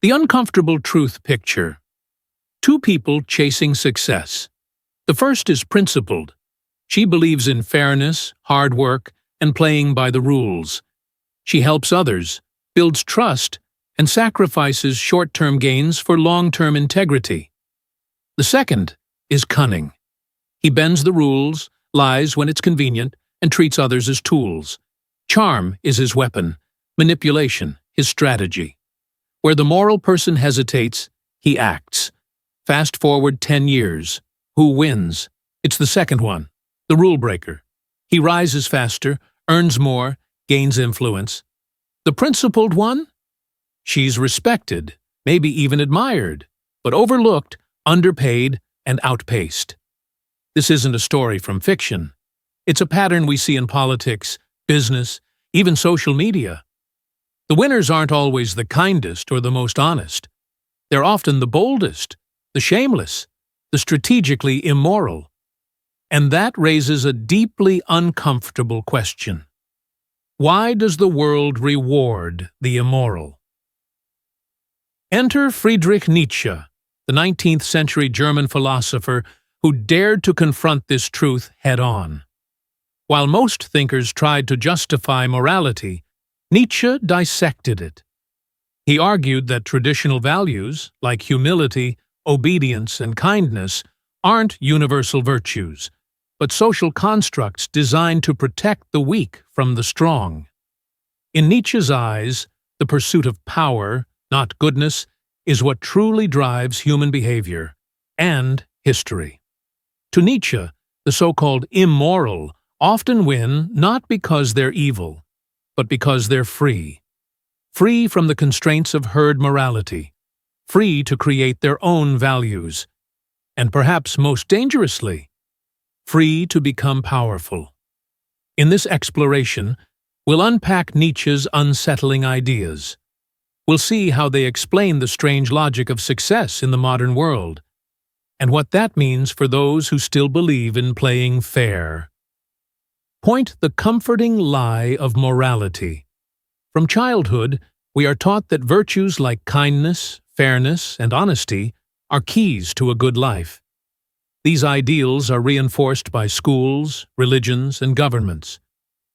The uncomfortable truth picture. Two people chasing success. The first is principled. She believes in fairness, hard work, and playing by the rules. She helps others, builds trust, and sacrifices short-term gains for long-term integrity. The second is cunning. He bends the rules, lies when it's convenient, and treats others as tools. Charm is his weapon, manipulation his strategy. Where the moral person hesitates, he acts. Fast forward 10 years. Who wins? It's the second one, the rule breaker. He rises faster, earns more, gains influence. The principled one? She's respected, maybe even admired, but overlooked, underpaid, and outpaced. This isn't a story from fiction. It's a pattern we see in politics, business, even social media. The winners aren't always the kindest or the most honest. They're often the boldest, the shameless, the strategically immoral. And that raises a deeply uncomfortable question. Why does the world reward the immoral? Enter Friedrich Nietzsche, the 19th century German philosopher who dared to confront this truth head-on. While most thinkers tried to justify morality, Nietzsche dissected it. He argued that traditional values, like humility, obedience, and kindness, aren't universal virtues, but social constructs designed to protect the weak from the strong. In Nietzsche's eyes, the pursuit of power, not goodness, is what truly drives human behavior and history. To Nietzsche, the so-called immoral often win not because they're evil, but because they're free. Free from the constraints of herd morality, free to create their own values, and perhaps most dangerously, free to become powerful. In this exploration, we'll unpack Nietzsche's unsettling ideas. We'll see how they explain the strange logic of success in the modern world, and what that means for those who still believe in playing fair. Point the comforting lie of morality. From childhood, we are taught that virtues like kindness, fairness, and honesty are keys to a good life. These ideals are reinforced by schools, religions, and governments,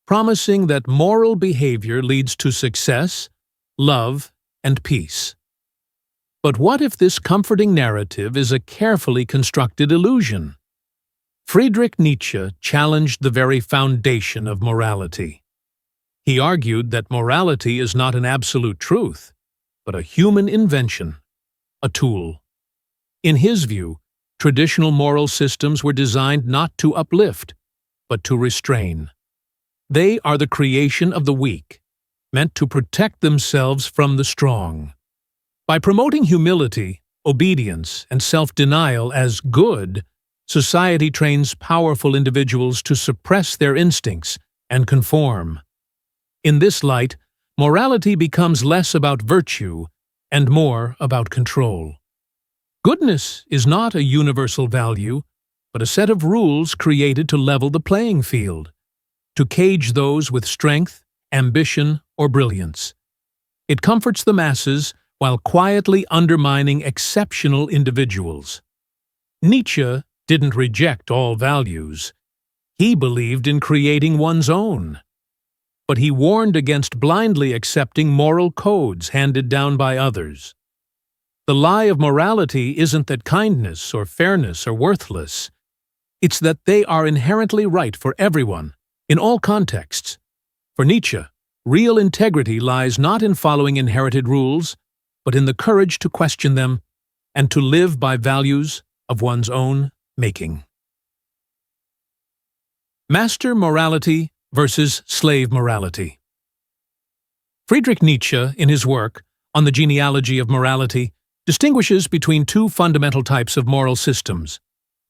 promising that moral behavior leads to success, love, and peace. But what if this comforting narrative is a carefully constructed illusion? Friedrich Nietzsche challenged the very foundation of morality. He argued that morality is not an absolute truth, but a human invention, a tool. In his view, traditional moral systems were designed not to uplift, but to restrain. They are the creation of the weak, meant to protect themselves from the strong. By promoting humility, obedience, and self-denial as good, society trains powerful individuals to suppress their instincts and conform. In this light, morality becomes less about virtue and more about control. Goodness is not a universal value, but a set of rules created to level the playing field, to cage those with strength, ambition, or brilliance. It comforts the masses while quietly undermining exceptional individuals. Nietzsche didn't reject all values. He believed in creating one's own. But he warned against blindly accepting moral codes handed down by others. The lie of morality isn't that kindness or fairness are worthless. It's that they are inherently right for everyone, in all contexts. For Nietzsche, real integrity lies not in following inherited rules, but in the courage to question them and to live by values of one's own making. Master morality versus slave morality. Friedrich Nietzsche, in his work on the genealogy of morality, distinguishes between two fundamental types of moral systems: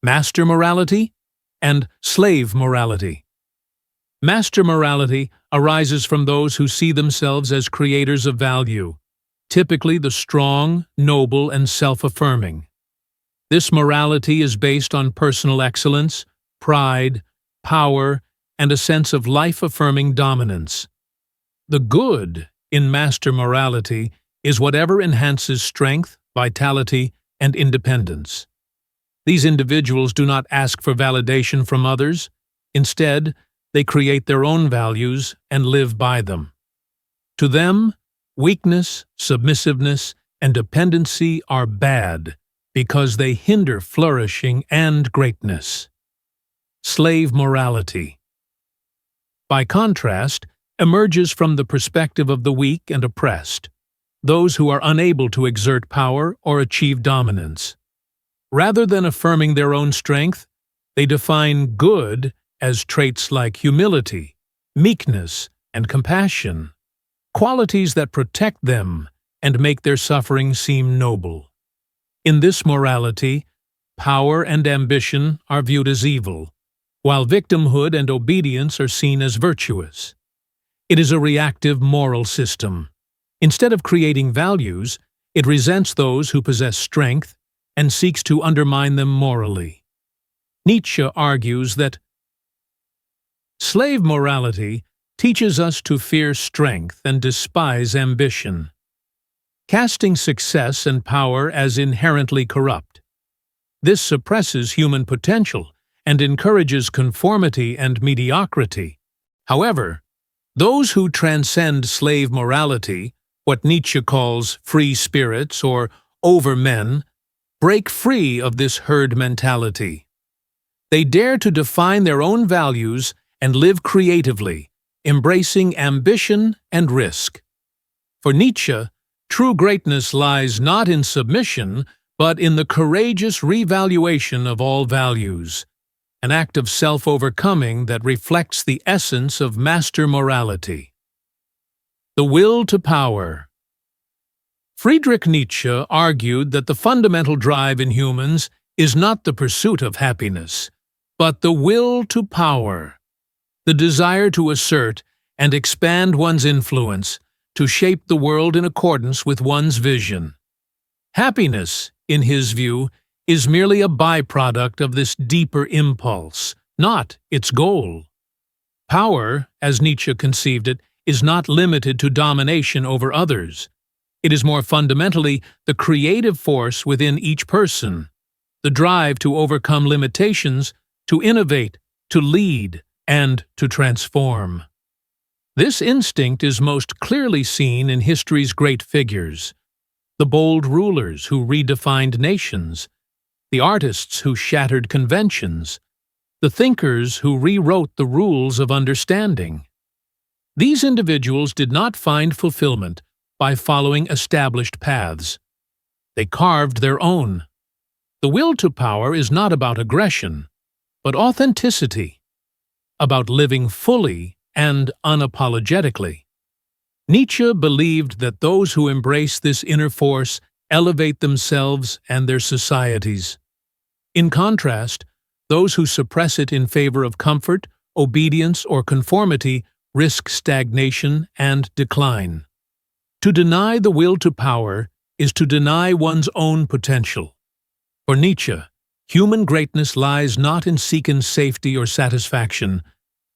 master morality and slave morality. Master morality arises from those who see themselves as creators of value, typically the strong, noble, and self-affirming. This morality is based on personal excellence, pride, power, and a sense of life-affirming dominance. The good in master morality is whatever enhances strength, vitality, and independence. These individuals do not ask for validation from others. Instead, they create their own values and live by them. To them, weakness, submissiveness, and dependency are bad because they hinder flourishing and greatness. Slave morality, by contrast, emerges from the perspective of the weak and oppressed, those who are unable to exert power or achieve dominance. Rather than affirming their own strength, they define good as traits like humility, meekness, and compassion, qualities that protect them and make their suffering seem noble. In this morality, power and ambition are viewed as evil, while victimhood and obedience are seen as virtuous. It is a reactive moral system. Instead of creating values, it resents those who possess strength and seeks to undermine them morally. Nietzsche argues that slave morality teaches us to fear strength and despise ambition, casting success and power as inherently corrupt. This suppresses human potential and encourages conformity and mediocrity. However, those who transcend slave morality, what Nietzsche calls free spirits or overmen, break free of this herd mentality. They dare to define their own values and live creatively, embracing ambition and risk. For Nietzsche, true greatness lies not in submission, but in the courageous revaluation of all values, an act of self-overcoming that reflects the essence of master morality. The will to power. Friedrich Nietzsche argued that the fundamental drive in humans is not the pursuit of happiness, but the will to power, the desire to assert and expand one's influence, to shape the world in accordance with one's vision. Happiness, in his view, is merely a byproduct of this deeper impulse, not its goal. Power, as Nietzsche conceived it, is not limited to domination over others. It is more fundamentally the creative force within each person, the drive to overcome limitations, to innovate, to lead, and to transform. This instinct is most clearly seen in history's great figures: the bold rulers who redefined nations, the artists who shattered conventions, the thinkers who rewrote the rules of understanding. These individuals did not find fulfillment by following established paths. They carved their own. The will to power is not about aggression, but authenticity, about living fully and unapologetically. Nietzsche believed that those who embrace this inner force elevate themselves and their societies. In contrast, those who suppress it in favor of comfort, obedience, or conformity risk stagnation and decline. To deny the will to power is to deny one's own potential. For Nietzsche, human greatness lies not in seeking safety or satisfaction,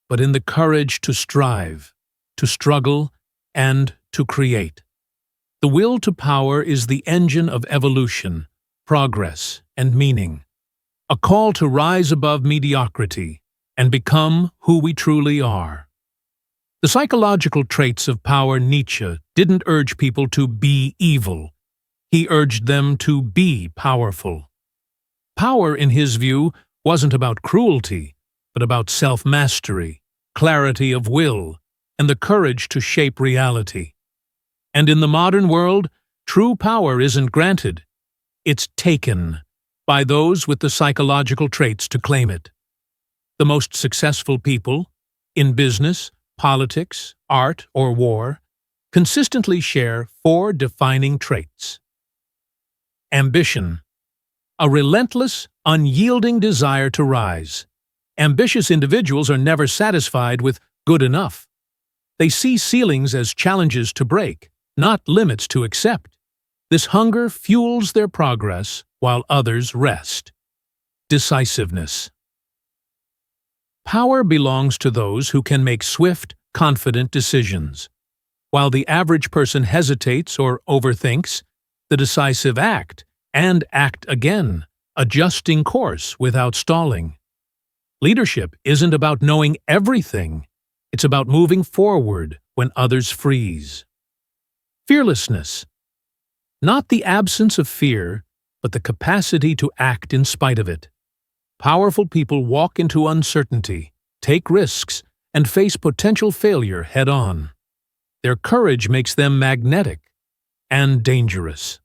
but in the courage to strive, to struggle, and to create. The will to power is the engine of evolution, progress, and meaning, a call to rise above mediocrity and become who we truly are. The psychological traits of power Nietzsche didn't urge people to be evil. He urged them to be powerful. Power, in his view, wasn't about cruelty, but about self-mastery, clarity of will, and the courage to shape reality. And in the modern world, true power isn't granted. It's taken by those with the psychological traits to claim it. The most successful people, in business, politics, art, or war, consistently share 4 defining traits. Ambition, a relentless, unyielding desire to rise. Ambitious individuals are never satisfied with good enough. They see ceilings as challenges to break, not limits to accept. This hunger fuels their progress while others rest. Decisiveness. Power belongs to those who can make swift, confident decisions. While the average person hesitates or overthinks, the decisive act and act again, adjusting course without stalling. Leadership isn't about knowing everything. It's about moving forward when others freeze. Fearlessness. Not the absence of fear, but the capacity to act in spite of it. Powerful people walk into uncertainty, take risks, and face potential failure head-on. Their courage makes them magnetic and dangerous.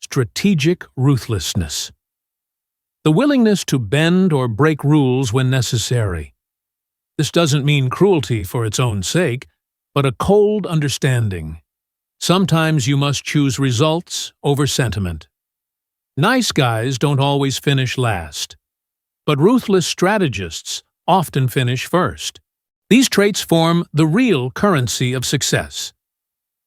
Strategic ruthlessness. The willingness to bend or break rules when necessary. This doesn't mean cruelty for its own sake, but a cold understanding. Sometimes you must choose results over sentiment. Nice guys don't always finish last, but ruthless strategists often finish first. These traits form the real currency of success.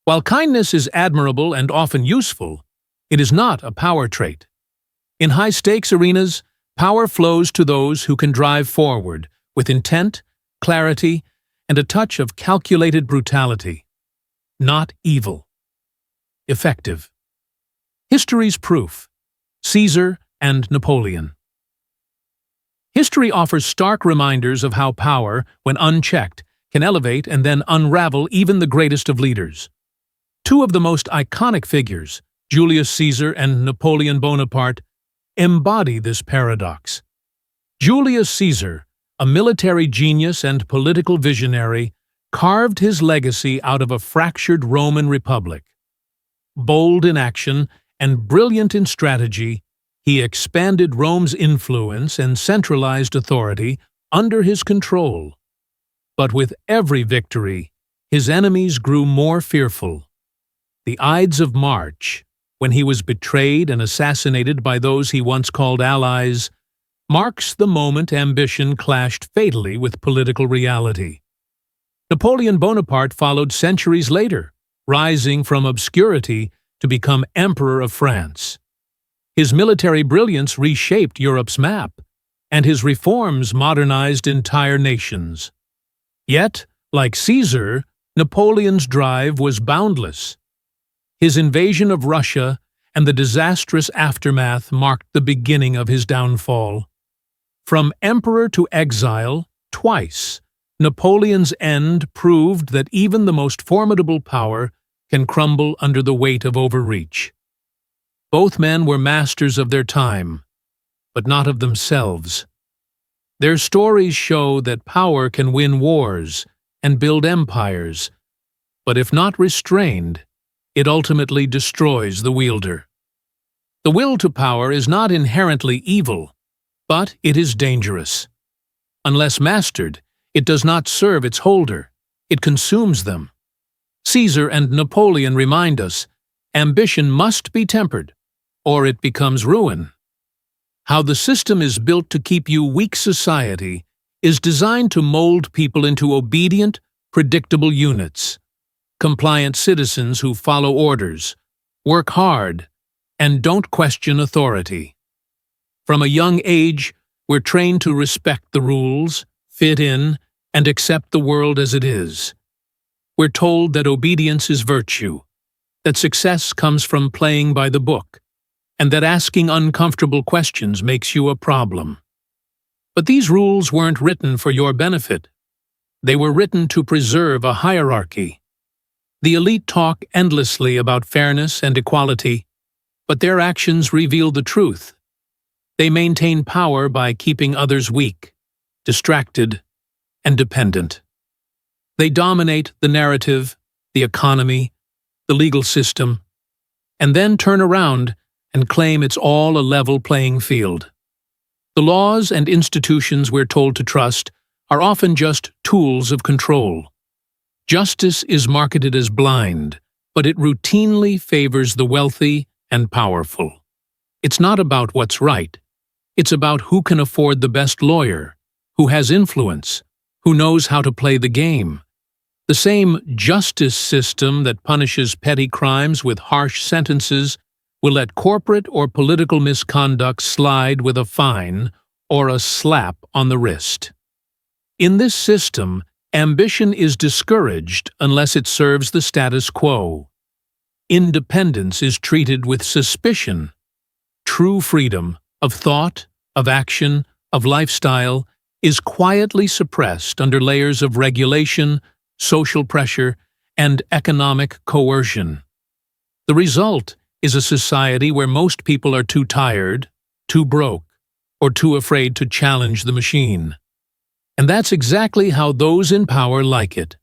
While kindness is admirable and often useful, it is not a power trait. In high-stakes arenas, power flows to those who can drive forward with intent, clarity, and a touch of calculated brutality. Not evil. Effective. History's proof. Caesar and Napoleon. History offers stark reminders of how power, when unchecked, can elevate and then unravel even the greatest of leaders. Two of the most iconic figures, Julius Caesar and Napoleon Bonaparte, embody this paradox. Julius Caesar, a military genius and political visionary, carved his legacy out of a fractured Roman Republic. Bold in action and brilliant in strategy, he expanded Rome's influence and centralized authority under his control. But with every victory, his enemies grew more fearful. The Ides of March, when he was betrayed and assassinated by those he once called allies, marks the moment ambition clashed fatally with political reality. Napoleon Bonaparte followed centuries later, rising from obscurity to become Emperor of France. His military brilliance reshaped Europe's map, and his reforms modernized entire nations. Yet, like Caesar, Napoleon's drive was boundless. His invasion of Russia and the disastrous aftermath marked the beginning of his downfall. From emperor to exile, twice, Napoleon's end proved that even the most formidable power can crumble under the weight of overreach. Both men were masters of their time, but not of themselves. Their stories show that power can win wars and build empires, but if not restrained, it ultimately destroys the wielder. The will to power is not inherently evil, but it is dangerous. Unless mastered, it does not serve its holder, it consumes them. Caesar and Napoleon remind us, ambition must be tempered, or it becomes ruin. How the system is built to keep you weak society is designed to mold people into obedient, predictable units, compliant citizens who follow orders, work hard, and don't question authority. From a young age, we're trained to respect the rules, fit in, and accept the world as it is. We're told that obedience is virtue, that success comes from playing by the book, and that asking uncomfortable questions makes you a problem. But these rules weren't written for your benefit. They were written to preserve a hierarchy. The elite talk endlessly about fairness and equality, but their actions reveal the truth. They maintain power by keeping others weak, distracted, and dependent. They dominate the narrative, the economy, the legal system, and then turn around and claim it's all a level playing field. The laws and institutions we're told to trust are often just tools of control. Justice is marketed as blind, but it routinely favors the wealthy and powerful. It's not about what's right. It's about who can afford the best lawyer, who has influence, who knows how to play the game. The same justice system that punishes petty crimes with harsh sentences will let corporate or political misconduct slide with a fine or a slap on the wrist. In this system, Ambition is discouraged unless it serves the status quo. Independence is treated with suspicion. True freedom of thought, of action, of lifestyle is quietly suppressed under layers of regulation, social pressure, and economic coercion. The result is a society where most people are too tired, too broke, or too afraid to challenge the machine. And that's exactly how those in power like it.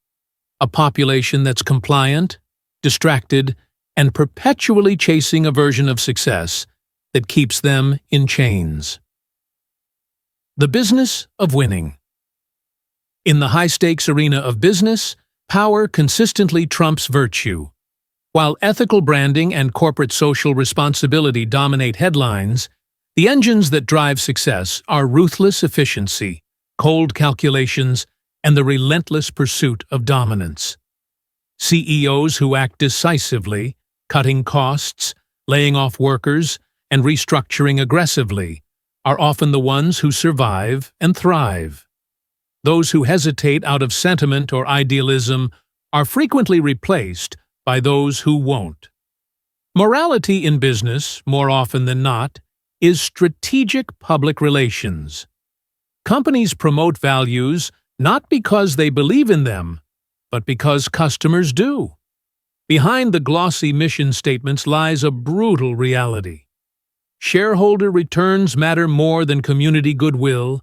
A population that's compliant, distracted, and perpetually chasing a version of success that keeps them in chains. The business of winning. In the high-stakes arena of business, power consistently trumps virtue. While ethical branding and corporate social responsibility dominate headlines, the engines that drive success are ruthless efficiency, cold calculations, and the relentless pursuit of dominance. CEOs who act decisively, cutting costs, laying off workers, and restructuring aggressively, are often the ones who survive and thrive. Those who hesitate out of sentiment or idealism are frequently replaced by those who won't. Morality in business, more often than not, is strategic public relations. Companies promote values not because they believe in them, but because customers do. Behind the glossy mission statements lies a brutal reality. Shareholder returns matter more than community goodwill,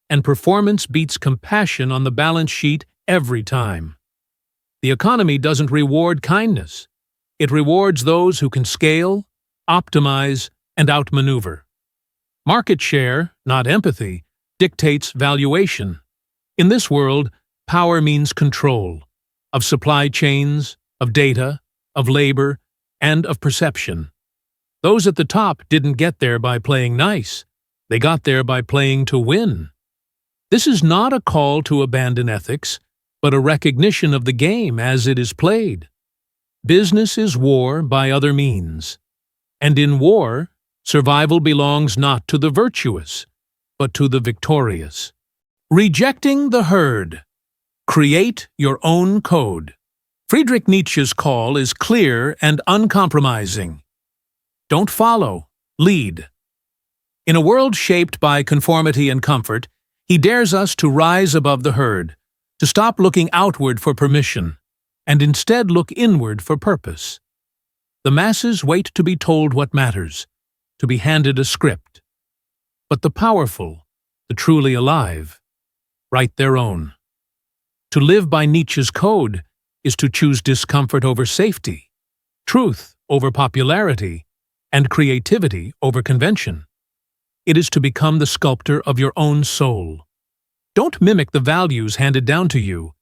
and performance beats compassion on the balance sheet every time. The economy doesn't reward kindness. It rewards those who can scale, optimize, and outmaneuver. Market share, not empathy, dictates valuation. In this world, power means control of supply chains, of data, of labor, and of perception. Those at the top didn't get there by playing nice. They got there by playing to win. This is not a call to abandon ethics, but a recognition of the game as it is played. Business is war by other means. And in war, survival belongs not to the virtuous, but to the victorious. Rejecting the herd. Create your own code. Friedrich Nietzsche's call is clear and uncompromising. Don't follow, lead. In a world shaped by conformity and comfort, he dares us to rise above the herd, to stop looking outward for permission, and instead look inward for purpose. The masses wait to be told what matters, to be handed a script. But the powerful, the truly alive, write their own. To live by Nietzsche's code is to choose discomfort over safety, truth over popularity, and creativity over convention. It is to become the sculptor of your own soul. Don't mimic the values handed down to you.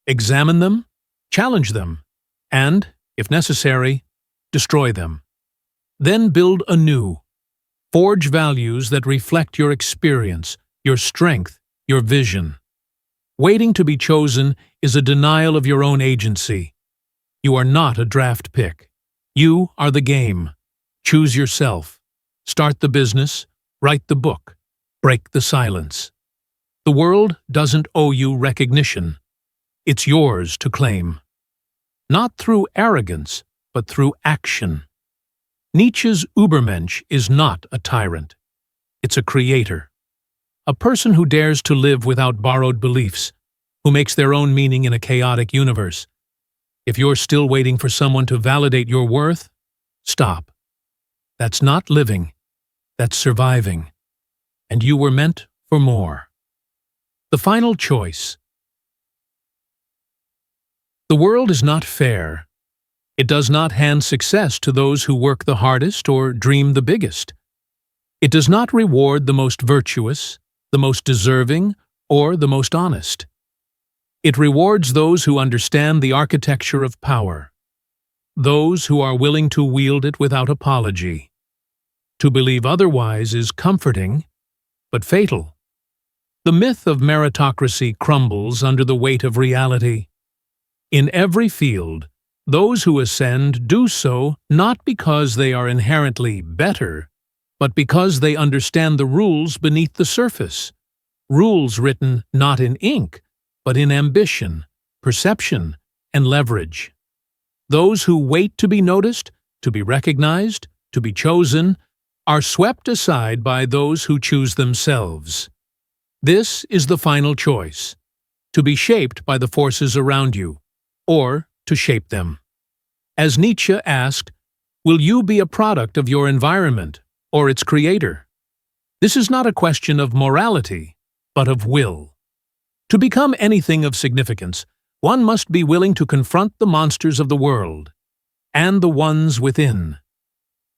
Examine them, challenge them, and, if necessary, destroy them. Then build anew. Forge values that reflect your experience, your strength, your vision. Waiting to be chosen is a denial of your own agency. You are not a draft pick. You are the game. Choose yourself. Start the business. Write the book. Break the silence. The world doesn't owe you recognition. It's yours to claim. Not through arrogance, but through action. Nietzsche's Übermensch is not a tyrant. It's a creator. A person who dares to live without borrowed beliefs, who makes their own meaning in a chaotic universe. If you're still waiting for someone to validate your worth, stop. That's not living. That's surviving. And you were meant for more. The final choice. The world is not fair. It does not hand success to those who work the hardest or dream the biggest. It does not reward the most virtuous, the most deserving, or the most honest. It rewards those who understand the architecture of power, those who are willing to wield it without apology. To believe otherwise is comforting, but fatal. The myth of meritocracy crumbles under the weight of reality. In every field, those who ascend do so not because they are inherently better, but because they understand the rules beneath the surface, rules written not in ink, but in ambition, perception, and leverage. Those who wait to be noticed, to be recognized, to be chosen, are swept aside by those who choose themselves. This is the final choice: to be shaped by the forces around you, or to shape them. As Nietzsche asked, will you be a product of your environment or its creator? This is not a question of morality, but of will. To become anything of significance, one must be willing to confront the monsters of the world, and the ones within.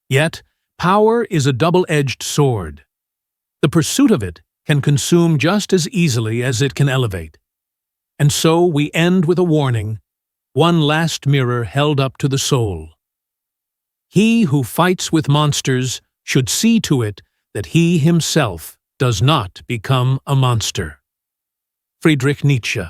Yet, power is a double-edged sword. The pursuit of it can consume just as easily as it can elevate. And so we end with a warning, one last mirror held up to the soul. He who fights with monsters should see to it that he himself does not become a monster. Friedrich Nietzsche.